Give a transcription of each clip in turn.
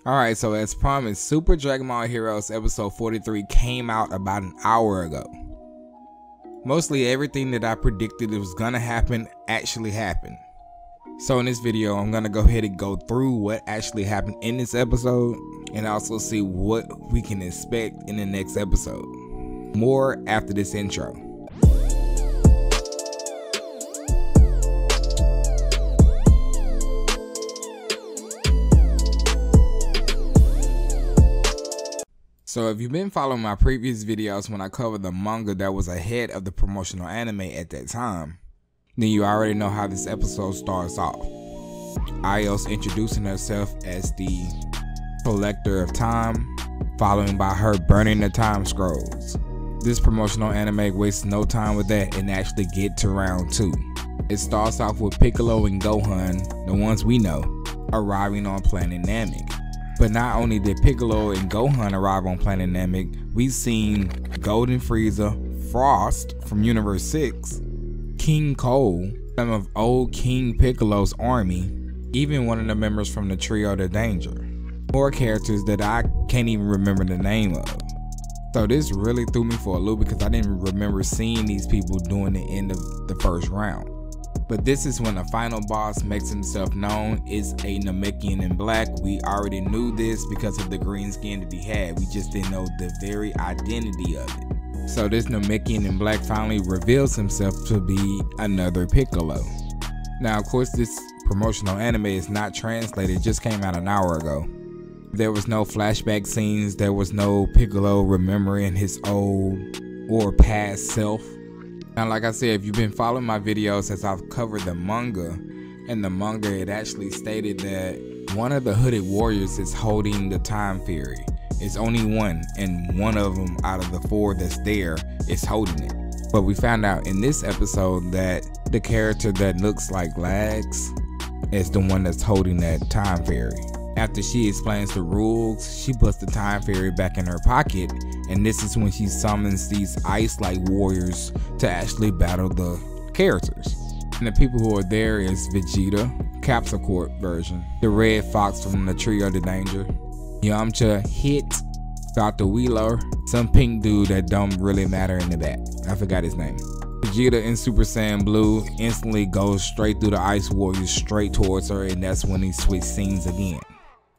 Alright, so as promised, Super Dragon Ball Heroes episode 43 came out about an hour ago. Mostly everything that I predicted was gonna happen actually happened. So in this video, I'm gonna go ahead and go through what actually happened in this episode and also see what we can expect in the next episode. More after this intro. So if you've been following my previous videos when I covered the manga that was ahead of the promotional anime at that time, then you already know how this episode starts off. Ayo's introducing herself as the collector of time, following by her burning the time scrolls. This promotional anime wastes no time with that and actually get to round 2. It starts off with Piccolo and Gohan, the ones we know, arriving on planet Namek. But not only did Piccolo and Gohan arrive on planet Namek, we've seen Golden Frieza, Frost from Universe 6, King Cole, some of old King Piccolo's army, even one of the members from the Trio of Danger. More characters that I can't even remember the name of. So this really threw me for a loop because I didn't remember seeing these people during the end of the first round. But this is when the final boss makes himself known. Is a Namekian in black. We already knew this because of the green skin that he had. We just didn't know the very identity of it. So this Namekian in black finally reveals himself to be another Piccolo. Now of course this promotional anime is not translated, it just came out an hour ago. There was no flashback scenes, there was no Piccolo remembering his old or past self. Now like I said, if you've been following my videos as I've covered the manga, in the manga it actually stated that one of the hooded warriors is holding the time fury. It's only one, and one of them out of the 4 that's there is holding it. But we found out in this episode that the character that looks like Lags is the one that's holding that time fury. After she explains the rules, she puts the time fairy back in her pocket, and this is when she summons these ice-like warriors to actually battle the characters. And the people who are there is Vegeta, Capsule Corp version, the Red Fox from the Trio of Danger, Yamcha, Hit, Dr. YeLLa, some pink dude that don't really matter in the back. I forgot his name. Vegeta in Super Saiyan Blue instantly goes straight through the Ice Warriors straight towards her, and that's when he switched scenes again.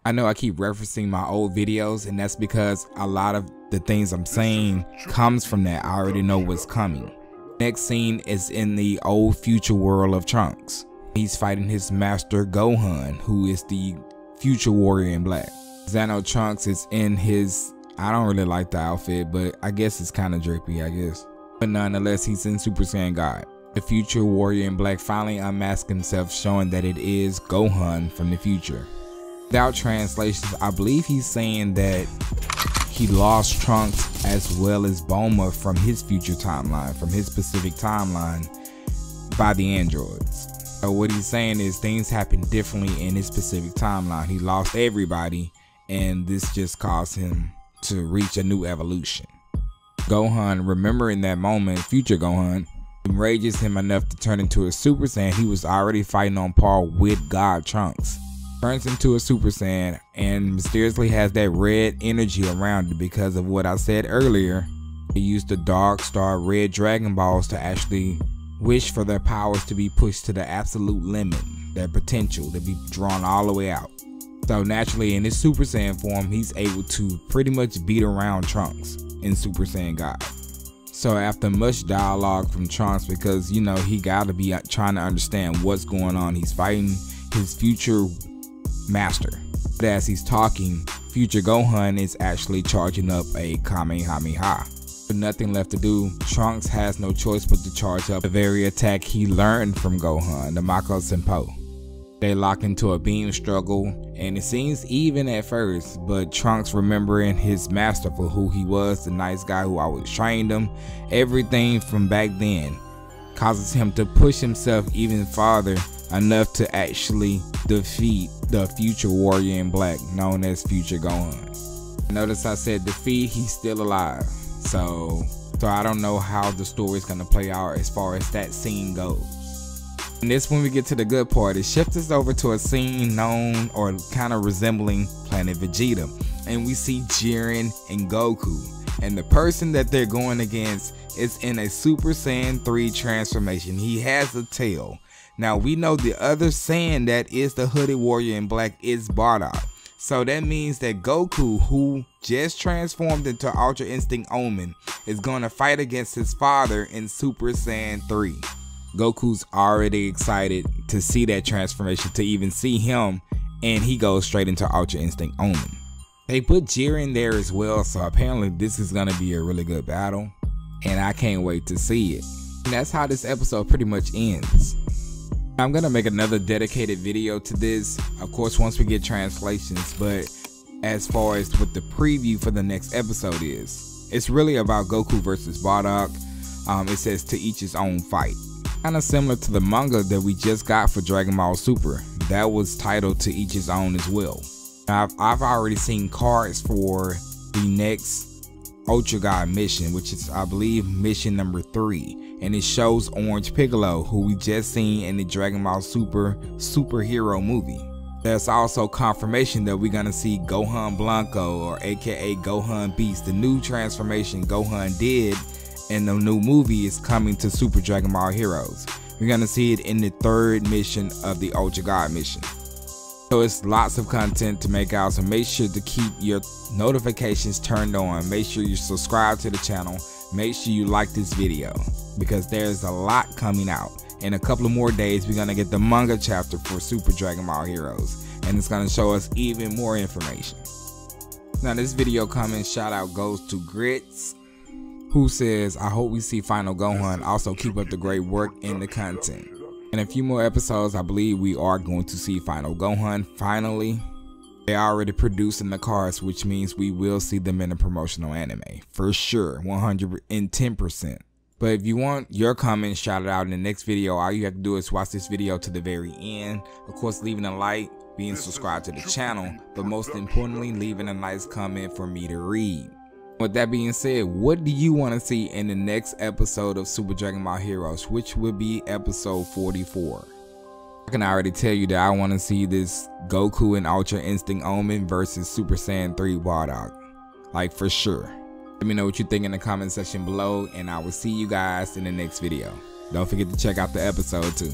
I know I keep referencing my old videos, and that's because a lot of the things I'm saying comes from that. I already know what's coming. Next scene is in the old future world of Trunks. He's fighting his master Gohan, who is the future warrior in black. Xano Trunks is in his, I don't really like the outfit, but I guess it's kind of drippy, I guess. But nonetheless, he's in Super Saiyan God. The future warrior in black finally unmasks himself, showing that it is Gohan from the future. Without translations, I believe he's saying that he lost Trunks as well as Bulma from his future timeline, from his specific timeline, by the androids. So what he's saying is things happen differently in his specific timeline. He lost everybody, and this just caused him to reach a new evolution. Gohan, remembering that moment, future Gohan, enrages him enough to turn into a Super Saiyan. He was already fighting on par with God Trunks. Turns into a Super Saiyan and mysteriously has that red energy around it because of what I said earlier. He used the Dark Star Red Dragon Balls to actually wish for their powers to be pushed to the absolute limit, their potential to be drawn all the way out. So naturally in his Super Saiyan form, he's able to pretty much beat around Trunks in Super Saiyan God. So after much dialogue from Trunks, because you know he gotta be trying to understand what's going on, he's fighting his future master. But as he's talking, future Gohan is actually charging up a Kamehameha. With nothing left to do, Trunks has no choice but to charge up the very attack he learned from Gohan, the Mako Senpo. They lock into a beam struggle, and it seems even at first, but Trunks, remembering his master for who he was, the nice guy who always trained him, everything from back then, causes him to push himself even farther, enough to actually defeat the future warrior in black known as future Gohan. Notice I said defeat, he's still alive. So I don't know how the story is going to play out as far as that scene goes. And this when we get to the good part. It shifts us over to a scene known or kind of resembling Planet Vegeta. And we see Jiren and Goku. And the person that they're going against is in a Super Saiyan 3 transformation. He has a tail. Now we know the other Saiyan that is the hooded warrior in black is Bardock. So that means that Goku, who just transformed into Ultra Instinct Omen, is going to fight against his father in Super Saiyan 3. Goku's already excited to see that transformation, to even see him, and he goes straight into Ultra Instinct Omen. They put Jiren there as well, so apparently this is going to be a really good battle, and I can't wait to see it. And that's how this episode pretty much ends. I'm going to make another dedicated video to this, of course, once we get translations, but as far as what the preview for the next episode is, it's really about Goku versus Bardock. It says to each his own fight. Kind of similar to the manga that we just got for Dragon Ball Super. That was titled To Each His Own as well. I've already seen cards for the next Ultra God mission, which is, I believe, mission number 3, and it shows Orange Piccolo, who we just seen in the Dragon Ball Super superhero movie. There's also confirmation that we're gonna see Gohan Blanco, or aka Gohan Beast, the new transformation Gohan did in the new movie, is coming to Super Dragon Ball Heroes. We're gonna see it in the 3rd mission of the Ultra God mission. So it's lots of content to make out, so make sure to keep your notifications turned on. Make sure you subscribe to the channel. Make sure you like this video, because there's a lot coming out. In a couple of more days, we're gonna get the manga chapter for Super Dragon Ball Heroes, and it's gonna show us even more information. Now this video comment shout out goes to Grits, who says, I hope we see Final Gohan. Also keep up the great work in the content. In a few more episodes, I believe we are going to see Final Gohan finally. They are already producing the cards, which means we will see them in a promotional anime. For sure, 110%. But if you want your comments shouted out in the next video, all you have to do is watch this video to the very end. Of course, leaving a like, being subscribed to the channel, but most importantly, leaving a nice comment for me to read. With that being said, what do you want to see in the next episode of Super Dragon Ball Heroes, which will be episode 44? I can already tell you that I want to see this Goku and Ultra Instinct Omen versus Super Saiyan 3 Bardock. Like, for sure. Let me know what you think in the comment section below, and I will see you guys in the next video. Don't forget to check out the episode too.